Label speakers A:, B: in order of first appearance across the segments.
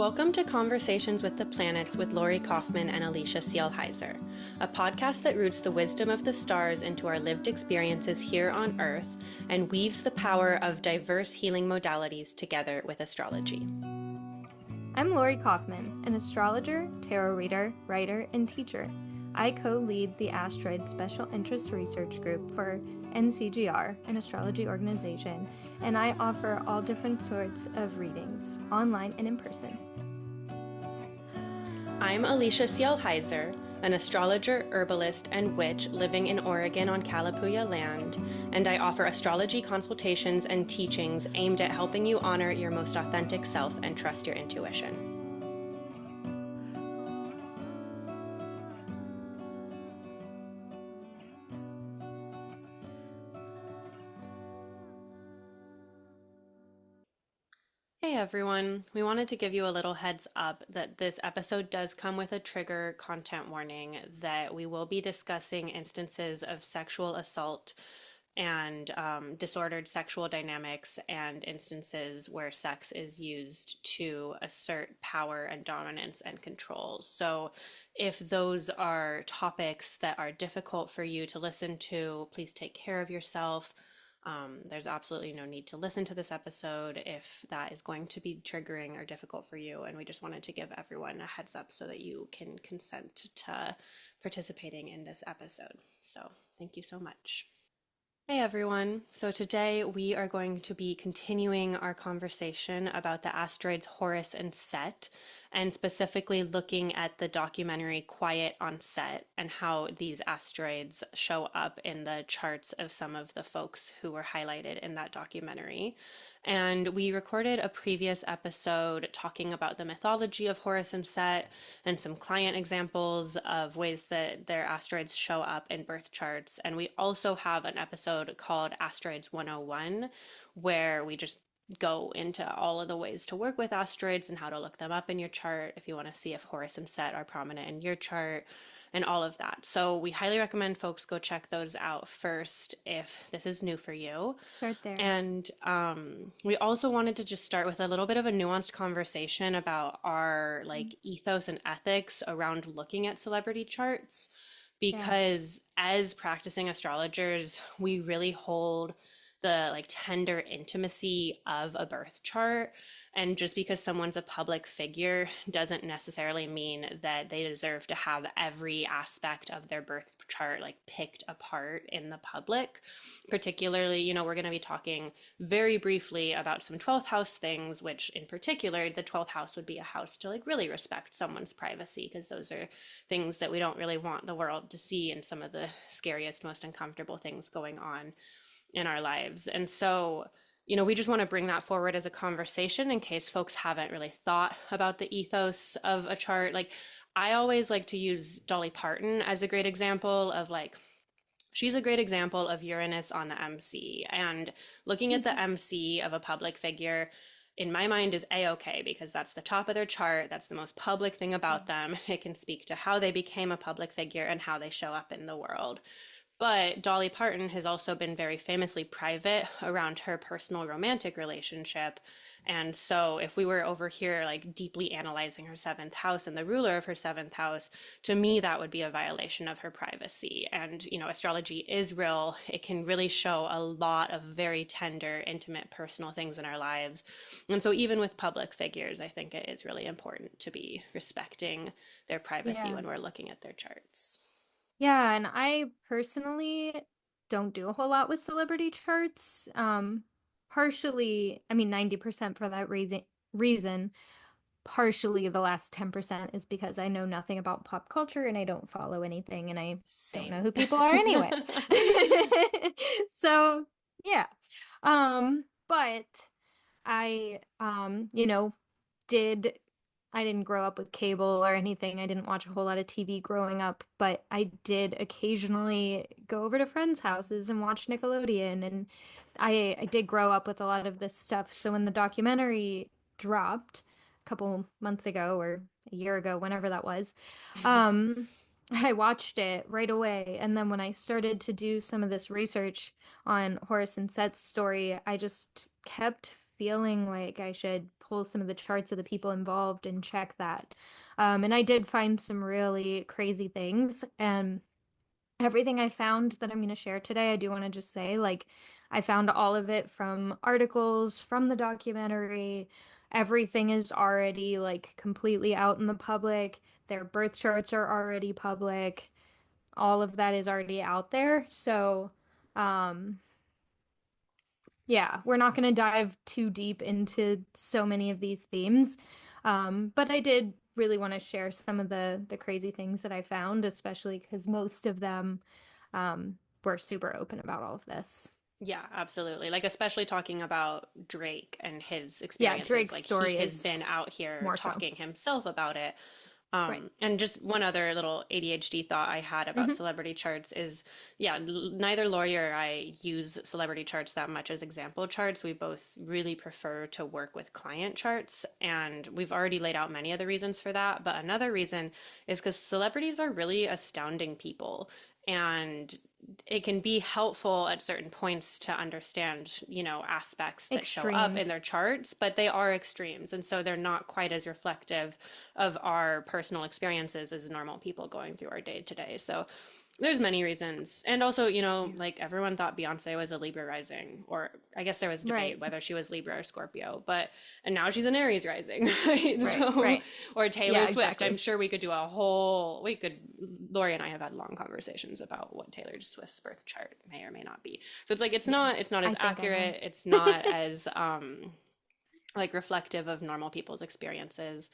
A: Welcome to Conversations with the Planets with Lori Kaufman and Alicia Seelheiser, a podcast that roots the wisdom of the stars into our lived experiences here on Earth and weaves the power of diverse healing modalities together with astrology.
B: I'm Lori Kaufman, an astrologer, tarot reader, writer, and teacher. I co-lead the Asteroid Special Interest Research Group for NCGR, an astrology organization, and I offer all different sorts of readings, online and in person.
A: I'm Alicia Seelheiser, an astrologer, herbalist, and witch living in Oregon on Kalapuya land, and I offer astrology consultations and teachings aimed at helping you honor your most authentic self and trust your intuition. Hey everyone, we wanted to give you a little heads up that this episode does come with a trigger content warning that we will be discussing instances of sexual assault and disordered sexual dynamics and instances where sex is used to assert power and dominance and control. So if those are topics that are difficult for you to listen to, please take care of yourself. There's absolutely no need to listen to this episode if that is going to be triggering or difficult for you. And we just wanted to give everyone a heads up so that you can consent to participating in this episode. So thank you so much. Hey everyone. So today we are going to be continuing our conversation about the asteroids Horus and Seth, and specifically looking at the documentary Quiet on Set and how these asteroids show up in the charts of some of the folks who were highlighted in that documentary. And we recorded a previous episode talking about the mythology of Horus and Seth and some client examples of ways that their asteroids show up in birth charts. And we also have an episode called Asteroids 101, where we just go into all of the ways to work with asteroids and how to look them up in your chart if you want to see if Horus and Seth are prominent in your chart and all of that. So we highly recommend folks go check those out first if this is new for you.
B: Start there.
A: And we also wanted to just start with a little bit of a nuanced conversation about our ethos and ethics around looking at celebrity charts, because as practicing astrologers, we really hold the tender intimacy of a birth chart. And just because someone's a public figure doesn't necessarily mean that they deserve to have every aspect of their birth chart picked apart in the public. Particularly, we're going to be talking very briefly about some 12th house things, which in particular, the 12th house would be a house to really respect someone's privacy, because those are things that we don't really want the world to see, and some of the scariest, most uncomfortable things going on in our lives. And so we just want to bring that forward as a conversation in case folks haven't really thought about the ethos of a chart. I always like to use Dolly Parton as a great example of she's a great example of Uranus on the MC. And looking at the MC of a public figure, in my mind, is a-okay, because that's the top of their chart. That's the most public thing about them. It can speak to how they became a public figure and how they show up in the world. But Dolly Parton has also been very famously private around her personal romantic relationship. And so if we were over here deeply analyzing her seventh house and the ruler of her seventh house, to me, that would be a violation of her privacy. And, astrology is real. It can really show a lot of very tender, intimate, personal things in our lives. And so even with public figures, I think it is really important to be respecting their privacy when we're looking at their charts.
B: Yeah, and I personally don't do a whole lot with celebrity charts. Partially, 90% for that reason. Partially, the last 10% is because I know nothing about pop culture and I don't follow anything and I don't know who people are anyway. So, yeah. But I, did I didn't grow up with cable or anything. I didn't watch a whole lot of TV growing up, but I did occasionally go over to friends' houses and watch Nickelodeon. And I did grow up with a lot of this stuff. So when the documentary dropped a couple months ago or a year ago, whenever that was, I watched it right away. And then when I started to do some of this research on Horus and Seth's story, I just kept feeling like I should pull some of the charts of the people involved and check that. And I did find some really crazy things. And everything I found that I'm going to share today, I do want to just say, like, I found all of it from articles, from the documentary. Everything is already like completely out in the public. Their birth charts are already public. All of that is already out there. So, um, yeah, we're not going to dive too deep into so many of these themes. But I did really want to share some of the crazy things that I found, especially because most of them were super open about all of this.
A: Yeah, absolutely. Like, especially talking about Drake and his
B: Yeah,
A: experiences.
B: Drake's
A: Like, he
B: story
A: has been
B: is
A: out here
B: more so.
A: talking himself about it.
B: Right.
A: And just one other little ADHD thought I had about
B: Hmm.
A: celebrity charts is, yeah, neither Lori or I use celebrity charts that much as example charts. We both really prefer to work with client charts, and we've already laid out many of the reasons for that. But another reason is because celebrities are really astounding people, and it can be helpful at certain points to understand, aspects that show up in
B: Extremes.
A: their charts, but they are extremes. And so they're not quite as reflective of our personal experiences as normal people going through our day to day. So there's many reasons. And also,
B: Yeah.
A: like everyone thought Beyonce was a Libra rising, or I guess there was debate
B: Right.
A: whether she was Libra or Scorpio, and now she's an Aries rising, right?
B: Right.
A: So,
B: Right.
A: or Taylor
B: Yeah,
A: Swift. I'm
B: exactly.
A: sure Lori and I have had long conversations about what Taylor Swift's birth chart may or may not be. So it's like,
B: Yeah.
A: it's not as
B: I think I know.
A: accurate. It's not as, like reflective of normal people's experiences.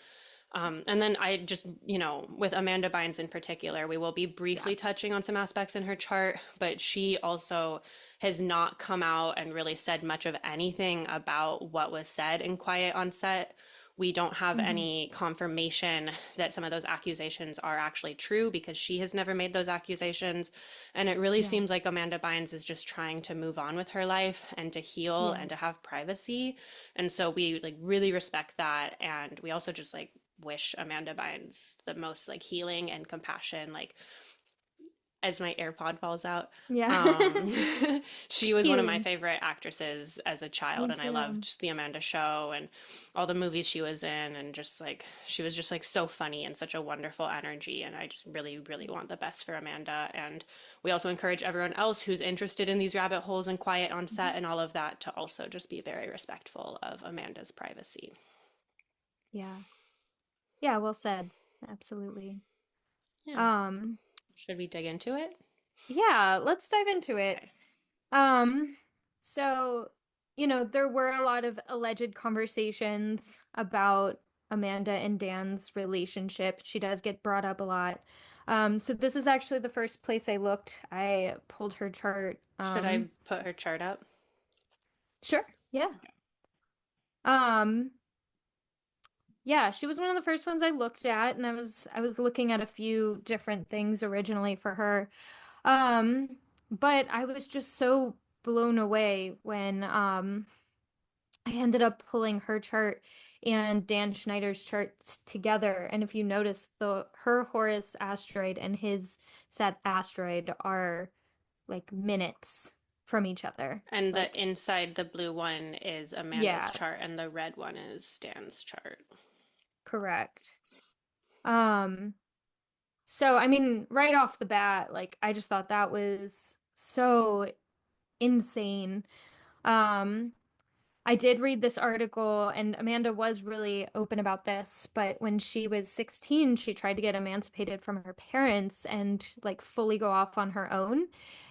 A: And then I just, with Amanda Bynes in particular, we will be
B: Yeah.
A: briefly touching on some aspects in her chart, but she also has not come out and really said much of anything about what was said in Quiet on Set. We don't have
B: Hmm.
A: any confirmation that some of those accusations are actually true because she has never made those accusations. And it really
B: Yeah.
A: seems like Amanda Bynes is just trying to move on with her life and to heal
B: Yeah.
A: and to have privacy. And so we like really respect that. And we also just like wish Amanda Bynes the most like healing and compassion. Like as my AirPod falls out.
B: Yeah.
A: Um, she was one of my
B: Healing.
A: favorite actresses as a child,
B: Me
A: and I
B: too.
A: loved the Amanda Show and all the movies she was in, and just like she was just like so funny and such a wonderful energy. And I just really, really want the best for Amanda. And we also encourage everyone else who's interested in these rabbit holes and Quiet on
B: Mhm.
A: Set and all of that to also just be very respectful of Amanda's privacy.
B: Yeah. Yeah, well said. Absolutely.
A: Yeah.
B: Um,
A: Should we dig into it?
B: yeah, let's dive into it.
A: Okay.
B: Um, so, there were a lot of alleged conversations about Amanda and Dan's relationship. She does get brought up a lot. So this is actually the first place I looked. I pulled her chart.
A: Should I put her chart up?
B: Sure. Yeah. Um, yeah, she was one of the first ones I looked at, and I was looking at a few different things originally for her. But I was just so blown away when I ended up pulling her chart and Dan Schneider's charts together. And if you notice, the her Horus asteroid and his Seth asteroid are like minutes from each other.
A: And the
B: Like,
A: inside, the blue one is Amanda's
B: yeah,
A: chart, and the red one is Stan's chart.
B: correct. Um, so I mean, right off the bat, like I just thought that was so insane. Um, I did read this article, and Amanda was really open about this, but when she was 16, she tried to get emancipated from her parents and like fully go off on her own.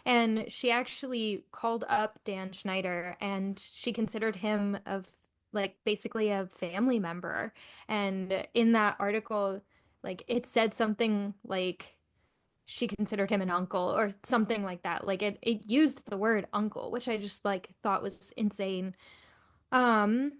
B: And she actually called up Dan Schneider and she considered him of like basically a family member. And in that article, like it said something like she considered him an uncle or something like that. Like it used the word uncle, which I just like thought was insane. Um,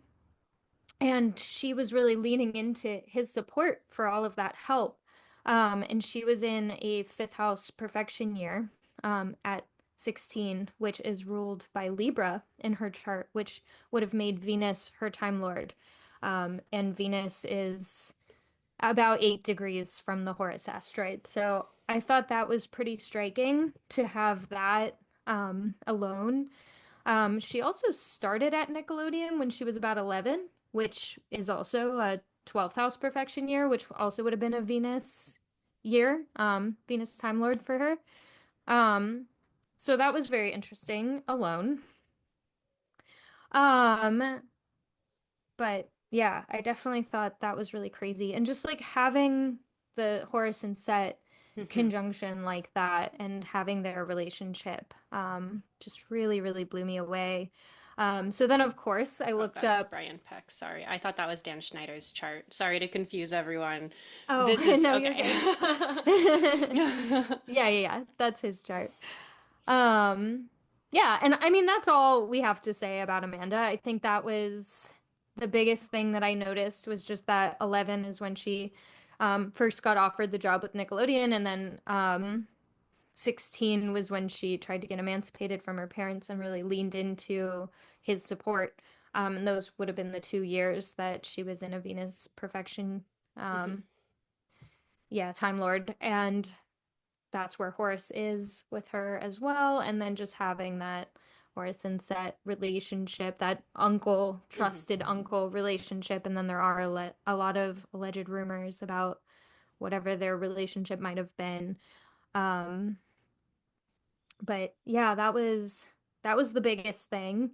B: and she was really leaning into his support for all of that help. And she was in a fifth house perfection year, at 16, which is ruled by Libra in her chart, which would have made Venus her time lord. And Venus is about 8 degrees from the Horus asteroid. So I thought that was pretty striking to have that alone. She also started at Nickelodeon when she was about 11. which is also a 12th house perfection year, which also would have been a Venus year, Venus Time Lord for her. Um, so that was very interesting alone. Um, but yeah, I definitely thought that was really crazy. And just like having the Horus and Set
A: Hmm.
B: conjunction like that and having their relationship just really, really blew me away. So then, of course, I
A: Oh,
B: looked
A: that's
B: up.
A: Brian Peck. Sorry. I thought that was Dan Schneider's chart. Sorry to confuse everyone.
B: Oh,
A: This is
B: no, you're
A: okay.
B: good. Yeah, yeah, yeah. That's his chart. Um, yeah, and I mean that's all we have to say about Amanda. I think that was the biggest thing that I noticed was just that 11 is when she first got offered the job with Nickelodeon, and then 16 was when she tried to get emancipated from her parents and really leaned into his support. And those would have been the 2 years that she was in a Venus perfection,
A: Hmm.
B: um, yeah, Time Lord. And that's where Horus is with her as well. And then just having that Horus and Set relationship, that uncle,
A: Hmm.
B: trusted uncle relationship. And then there are a lot of alleged rumors about whatever their relationship might have been. Um, but yeah, that was the biggest thing.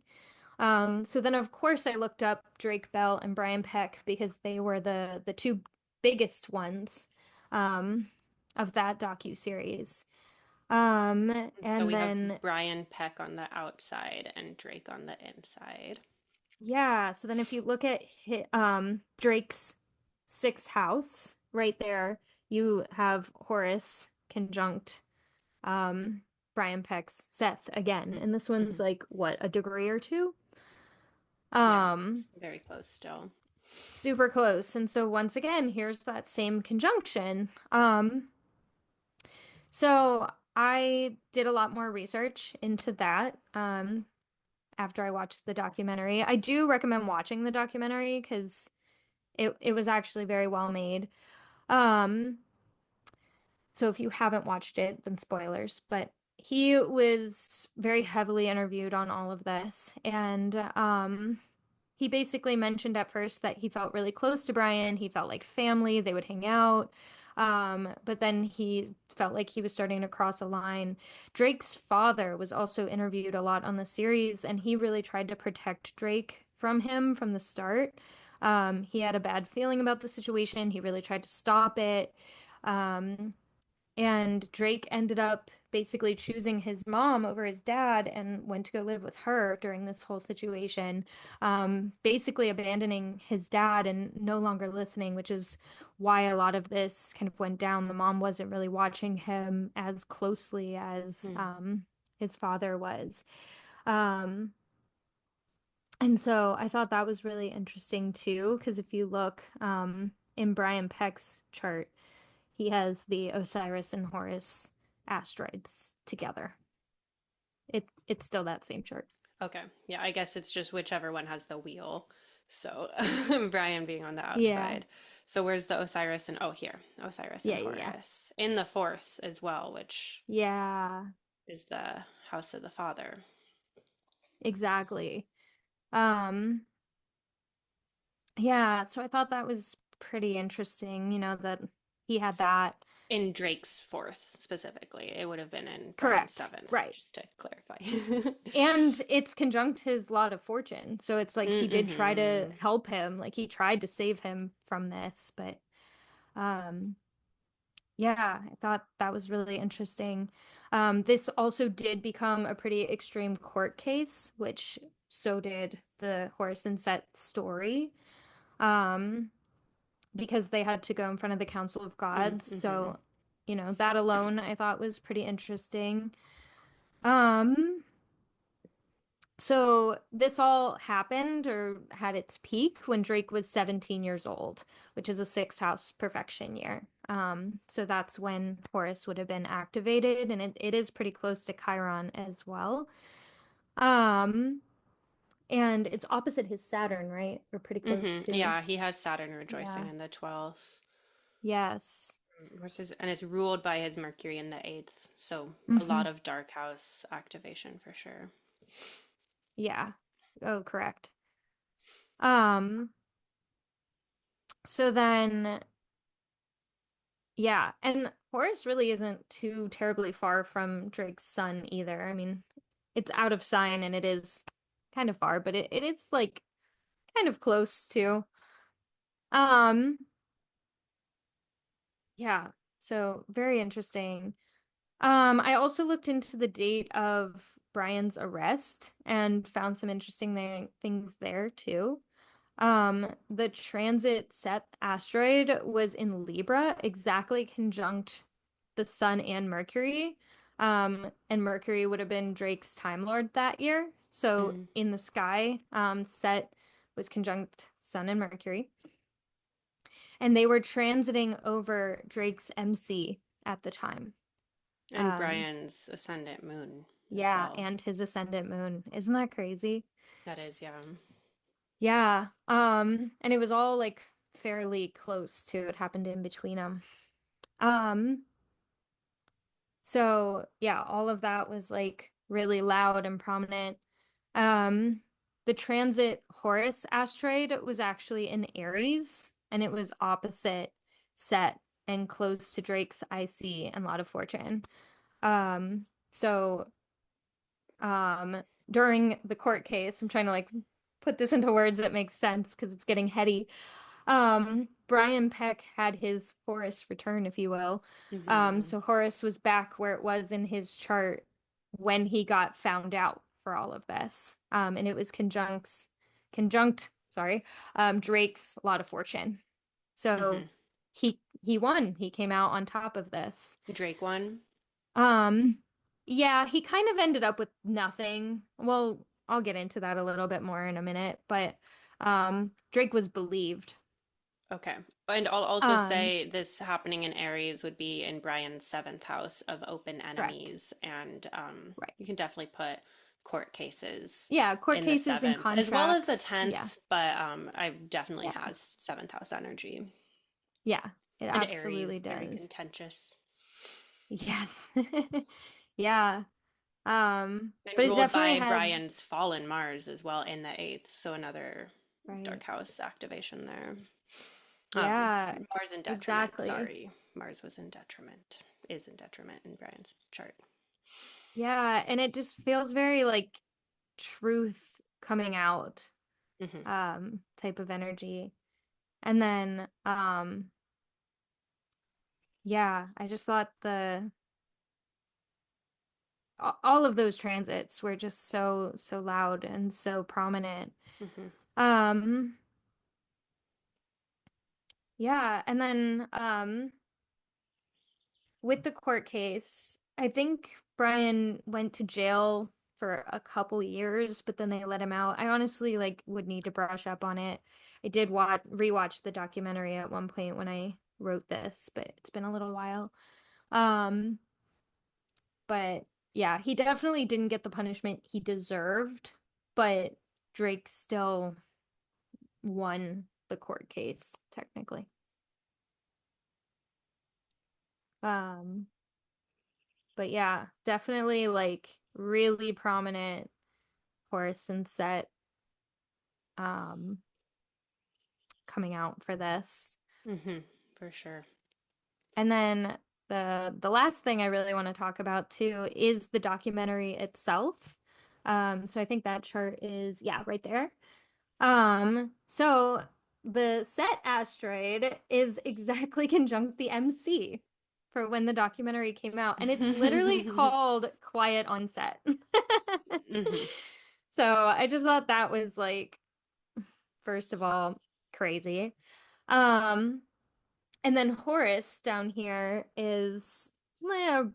B: So then of course I looked up Drake Bell and Brian Peck because they were the two biggest ones um, of that docu-series.
A: So
B: And
A: we have
B: then
A: Brian Peck on the outside and Drake on the inside.
B: yeah, so then if you look at Drake's sixth house right there, you have Horus conjunct um Brian Peck's Seth again. And this one's
A: Mm-hmm.
B: like what, a degree or two?
A: Yeah,
B: Um,
A: it's very close still.
B: super close. And so once again, here's that same conjunction. So I did a lot more research into that. After I watched the documentary. I do recommend watching the documentary because it was actually very well made. Um, so if you haven't watched it, then spoilers. But he was very heavily interviewed on all of this, and he basically mentioned at first that he felt really close to Brian. He felt like family. They would hang out. But then he felt like he was starting to cross a line. Drake's father was also interviewed a lot on the series, and he really tried to protect Drake from him from the start. He had a bad feeling about the situation. He really tried to stop it. Um, and Drake ended up basically choosing his mom over his dad and went to go live with her during this whole situation, basically abandoning his dad and no longer listening, which is why a lot of this kind of went down. The mom wasn't really watching him as closely as
A: Hmm.
B: his father was. Um, and so I thought that was really interesting too, because if you look in Brian Peck's chart, he has the Osiris and Horus asteroids together. It's still that same chart.
A: Okay. Yeah, I guess it's just whichever one has the wheel. So Brian being on the
B: Yeah.
A: outside. So where's the Osiris and oh here, Osiris and
B: Yeah, yeah, yeah.
A: Horus in the fourth as well, which
B: Yeah,
A: is the house of the father.
B: exactly. Um, yeah, so I thought that was pretty interesting, that he had that.
A: In Drake's fourth specifically. It would have been in Brian's
B: Correct.
A: seventh,
B: Right.
A: just to clarify.
B: And it's conjunct his lot of fortune. So it's like he did try to
A: Mm-hmm.
B: help him, like he tried to save him from this, but um yeah, I thought that was really interesting. This also did become a pretty extreme court case, which so did the Horse and Set story, um, because they had to go in front of the Council of Gods.
A: Mm-hmm.
B: So, that alone I thought was pretty interesting. Um, So this all happened or had its peak when Drake was 17 years old, which is a sixth house perfection year. So that's when Taurus would have been activated, and it is pretty close to Chiron as well. Um, and it's opposite his Saturn, right? We're pretty close
A: Mm-hmm.
B: to.
A: Yeah, he has Saturn rejoicing
B: Yeah.
A: in the 12th.
B: Yes.
A: Versus, and it's ruled by his Mercury in the 8th. So a
B: Hmm.
A: lot of dark house activation for sure.
B: Yeah. Oh, correct. Um, So then, yeah, and Horus really isn't too terribly far from Drake's sun either. I mean, it's out of sign and it is kind of far, but it is like kind of close too. Um, yeah, so very interesting. I also looked into the date of Brian's arrest and found some interesting things there too. The transit Seth asteroid was in Libra, exactly conjunct the Sun and Mercury. And Mercury would have been Drake's Time Lord that year. So
A: Mm.
B: in the sky, Set was conjunct Sun and Mercury. And they were transiting over Drake's MC at the time.
A: And
B: Um,
A: Brian's ascendant moon as
B: yeah,
A: well.
B: and his ascendant moon. Isn't that crazy?
A: That is, yeah.
B: Yeah. And it was all like fairly close to it happened in between them. Um, so yeah, all of that was like really loud and prominent. Um, the transit Horus asteroid was actually in Aries and it was opposite Set and close to Drake's IC and Lot of Fortune. So during the court case, I'm trying to like put this into words that make sense because it's getting heady. Brian Peck had his Horus return, if you will.
A: Mm-hmm.
B: So Horus was back where it was in his chart when he got found out for all of this. And it was sorry, Drake's Lot of Fortune. So
A: Mm-hmm.
B: he won. He came out on top of this.
A: Drake one.
B: Um, yeah, he kind of ended up with nothing. Well, I'll get into that a little bit more in a minute, but Drake was believed.
A: Okay. And I'll also
B: Um,
A: say this happening in Aries would be in Brian's seventh house of open
B: correct.
A: enemies. And
B: Right.
A: you can definitely put court cases
B: Yeah, court
A: in the
B: cases and
A: seventh, as well as the
B: contracts. Yeah.
A: 10th, but I definitely
B: Yeah.
A: has seventh house energy.
B: Yeah, it
A: And Aries,
B: absolutely
A: very
B: does.
A: contentious.
B: Yes. Yeah.
A: And
B: But it
A: ruled
B: definitely
A: by
B: had,
A: Brian's fallen Mars as well in the eighth, so another
B: right.
A: dark house activation there.
B: Yeah,
A: Mars in detriment,
B: exactly.
A: sorry. Mars was in detriment, is in detriment in Brian's chart.
B: Yeah, and it just feels very like truth coming out
A: Hmm.
B: type of energy. And then yeah, I just thought the all of those transits were just so loud and so prominent.
A: Hmm.
B: Um yeah, and then with the court case, I think Brian went to jail for a couple years, but then they let him out. I honestly like would need to brush up on it. I did watch rewatch the documentary at one point when I wrote this, but it's been a little while. Um But yeah, he definitely didn't get the punishment he deserved, but Drake still won the court case, technically. Um, but yeah, definitely like really prominent Horus and Set um coming out for this.
A: Hmm. For sure.
B: And then the last thing I really want to talk about too is the documentary itself. So I think that chart is yeah, right there. So the set asteroid is exactly conjunct the MC for when the documentary came out, and it's literally
A: Hmm.
B: called Quiet on Set.
A: Hmm.
B: So I just thought that was like, first of all, crazy. Um, and then Horus down here is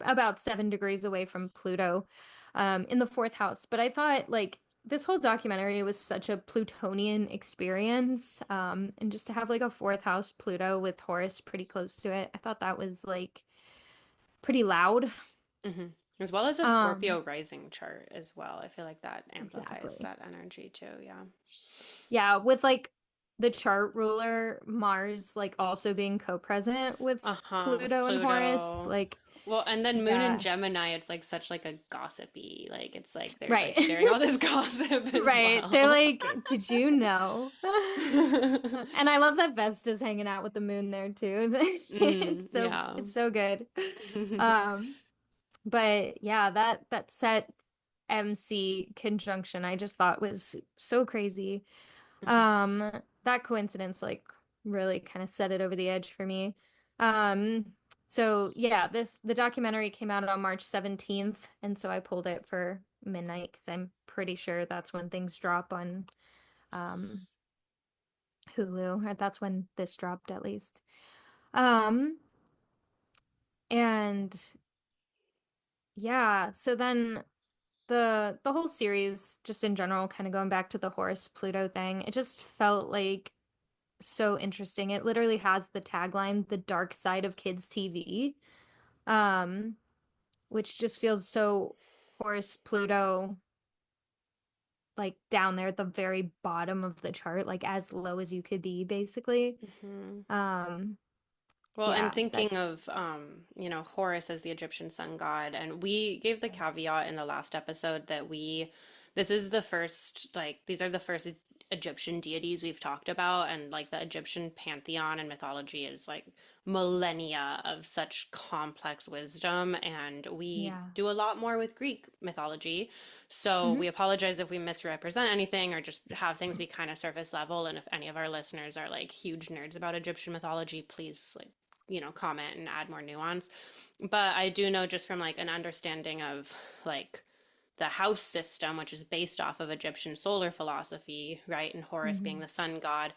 B: about 7 degrees away from Pluto, in the fourth house. But I thought like this whole documentary was such a Plutonian experience. And just to have like a fourth house Pluto with Horus pretty close to it, I thought that was like pretty loud.
A: As well as a
B: Um,
A: Scorpio rising chart as well. I feel like that amplifies
B: exactly.
A: that energy too. Yeah.
B: Yeah, with like the chart ruler Mars like also being co-present with
A: Uh-huh. With
B: Pluto and Horus,
A: Pluto.
B: like.
A: Well, and then Moon and
B: Yeah.
A: Gemini, it's like such like a gossipy, like it's like they're like
B: Right.
A: sharing all this gossip as
B: Right. They're
A: well.
B: like, did you know? And I love that Vesta's hanging out with the moon there too.
A: Mm, yeah.
B: It's so good. Um, but yeah, that set MC conjunction I just thought was so crazy. That coincidence like really kind of set it over the edge for me. Um, so yeah, the documentary came out on March 17th, and so I pulled it for midnight because I'm pretty sure that's when things drop on um Hulu, or that's when this dropped at least. Um, and yeah, so then the whole series, just in general, kind of going back to the Horus Pluto thing, it just felt like so interesting. It literally has the tagline, "The Dark Side of Kids TV," um, which just feels so Horus Pluto, like down there at the very bottom of the chart, like as low as you could be, basically.
A: Mhm.
B: Um,
A: Well, and
B: yeah, that,
A: thinking of Horus as the Egyptian sun god, and we gave the caveat in the last episode that this is the first, like, these are the first Egyptian deities we've talked about, and like the Egyptian pantheon and mythology is like millennia of such complex wisdom, and we
B: yeah.
A: do a lot more with Greek mythology. So
B: Hmm.
A: we apologize if we misrepresent anything or just have things be kind of surface level. And if any of our listeners are like huge nerds about Egyptian mythology, please like comment and add more nuance. But I do know just from like an understanding of like the house system, which is based off of Egyptian solar philosophy, right? And Horus being
B: Hmm.
A: the sun god,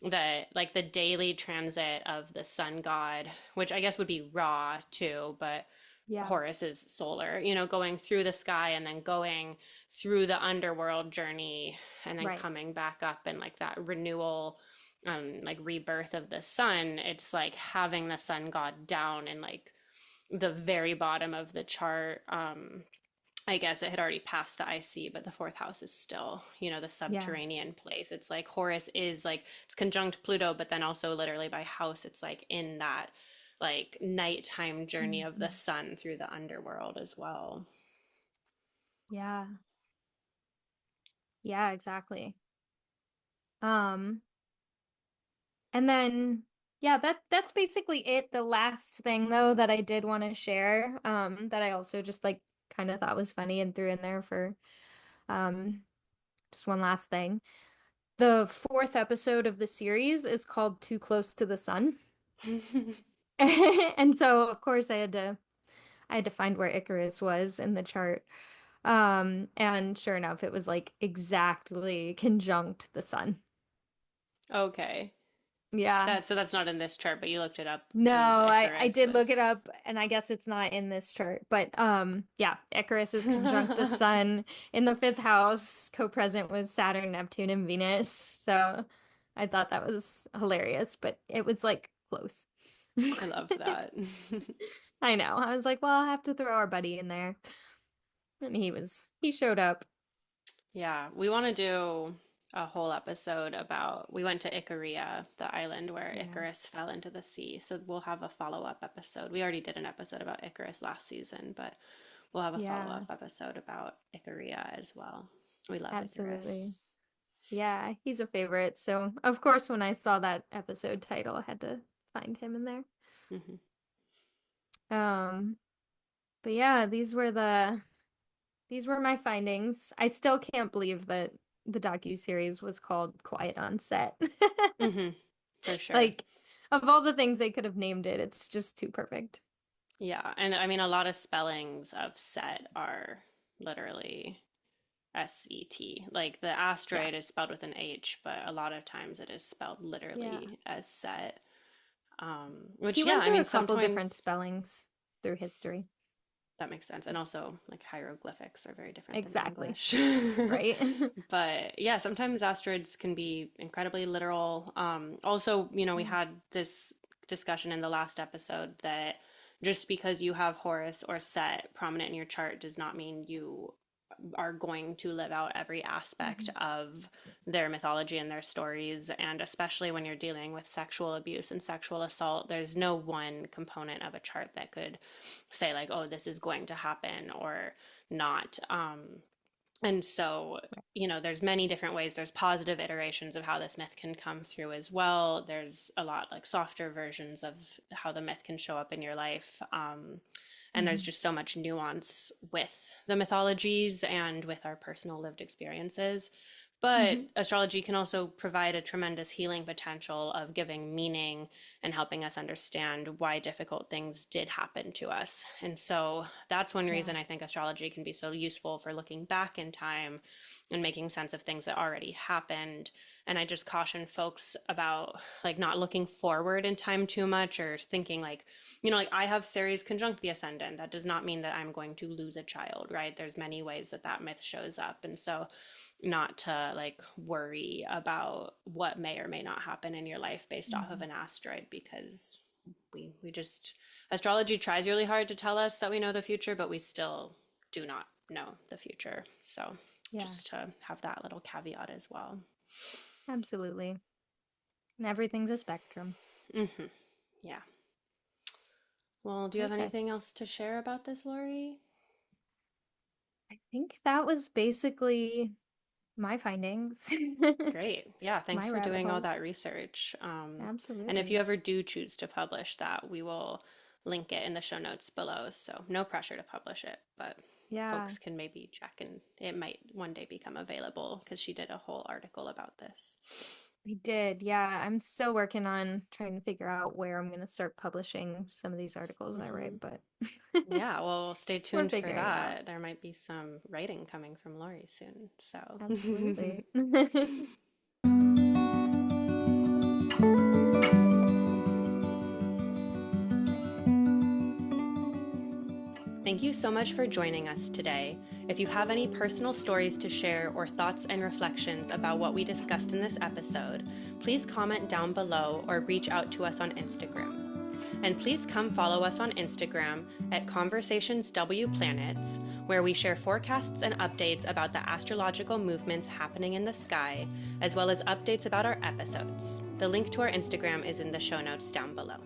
A: that like the daily transit of the sun god, which I guess would be Ra too, but
B: Yeah,
A: Horus is solar, going through the sky and then going through the underworld journey and then
B: right.
A: coming back up and like that renewal, like rebirth of the sun. It's like having the sun god down in like the very bottom of the chart. I guess it had already passed the IC, but the fourth house is still, the
B: Yeah.
A: subterranean place. It's like Horus is like it's conjunct Pluto, but then also literally by house, it's like in that like nighttime journey of the
B: Mhm.
A: sun through the underworld as well.
B: Yeah. Yeah, exactly. Um, and then yeah, that's basically it. The last thing though that I did want to share, that I also just like kind of thought was funny and threw in there for um just one last thing. The fourth episode of the series is called Too Close to the Sun. And so of course I had to find where Icarus was in the chart. And sure enough, it was like exactly conjunct the sun.
A: Okay.
B: Yeah.
A: That's not in this chart, but you looked it up
B: No,
A: and
B: I
A: Icarus
B: did look it
A: was
B: up and I guess it's not in this chart. But yeah, Icarus is conjunct the sun in the fifth house, co-present with Saturn, Neptune, and Venus. So I thought that was hilarious, but it was like close.
A: I love that.
B: I know. I was like, well, I'll have to throw our buddy in there. And he showed up.
A: Yeah, we want to do a whole episode about we went to Icaria, the island where
B: Yeah.
A: Icarus fell into the sea. So we'll have a follow-up episode. We already did an episode about Icarus last season, but we'll have a
B: Yeah,
A: follow-up episode about Icaria as well. We love
B: absolutely.
A: Icarus.
B: Yeah, he's a favorite. So, of course, when I saw that episode title, I had to find him in there.
A: Hmm.
B: Um, but yeah, these were my findings. I still can't believe that the docu-series was called Quiet on Set.
A: Hmm. For sure.
B: Like, of all the things they could have named it, it's just too perfect.
A: Yeah, and I mean a lot of spellings of set are literally SET. Like the
B: Yeah.
A: asteroid is spelled with an H, but a lot of times it is spelled
B: Yeah.
A: literally as set.
B: He
A: Which, yeah,
B: went
A: I
B: through a
A: mean,
B: couple different
A: sometimes
B: spellings through history.
A: that makes sense. And also, like, hieroglyphics are very different than
B: Exactly.
A: English.
B: Right?
A: But yeah, sometimes asteroids can be incredibly literal. Also, we
B: Yeah.
A: had this discussion in the last episode that just because you have Horus or Set prominent in your chart does not mean you are going to live out every aspect
B: Mhm.
A: of their mythology and their stories. And especially when you're dealing with sexual abuse and sexual assault, there's no one component of a chart that could say, like, oh, this is going to happen or not. And so, there's many different ways. There's positive iterations of how this myth can come through as well. There's a lot like softer versions of how the myth can show up in your life. And there's
B: Mhm.
A: just so much nuance with the mythologies and with our personal lived experiences. But
B: Mhm.
A: astrology can also provide a tremendous healing potential of giving meaning and helping us understand why difficult things did happen to us. And so that's one
B: Yeah.
A: reason I think astrology can be so useful for looking back in time and making sense of things that already happened. And I just caution folks about like not looking forward in time too much or thinking like, like I have Ceres conjunct the ascendant. That does not mean that I'm going to lose a child, right? There's many ways that that myth shows up. And so not to like worry about what may or may not happen in your life based off of
B: Mhm.
A: an asteroid, because we just astrology tries really hard to tell us that we know the future, but we still do not know the future. So
B: Yeah,
A: just to have that little caveat as well.
B: absolutely. And everything's a spectrum.
A: Mm-hmm. Yeah. Well, do you have anything
B: Perfect.
A: else to share about this, Lori?
B: I think that was basically my findings.
A: Great. Yeah, thanks
B: My
A: for
B: rabbit
A: doing all
B: holes.
A: that research. And if you
B: Absolutely.
A: ever do choose to publish that, we will link it in the show notes below. So no pressure to publish it, but
B: Yeah,
A: folks can maybe check and it might one day become available because she did a whole article about this.
B: I did. Yeah, I'm still working on trying to figure out where I'm going to start publishing some of these articles that I
A: Hmm.
B: write, but
A: Yeah, well, stay
B: we're
A: tuned for
B: figuring it out.
A: that. There might be some writing coming from Lori soon. So
B: Absolutely.
A: thank you so much for joining us today. If you have any personal stories to share or thoughts and reflections about what we discussed in this episode, please comment down below or reach out to us on Instagram. And please come follow us on Instagram at ConversationsWPlanets, where we share forecasts and updates about the astrological movements happening in the sky, as well as updates about our episodes. The link to our Instagram is in the show notes down below.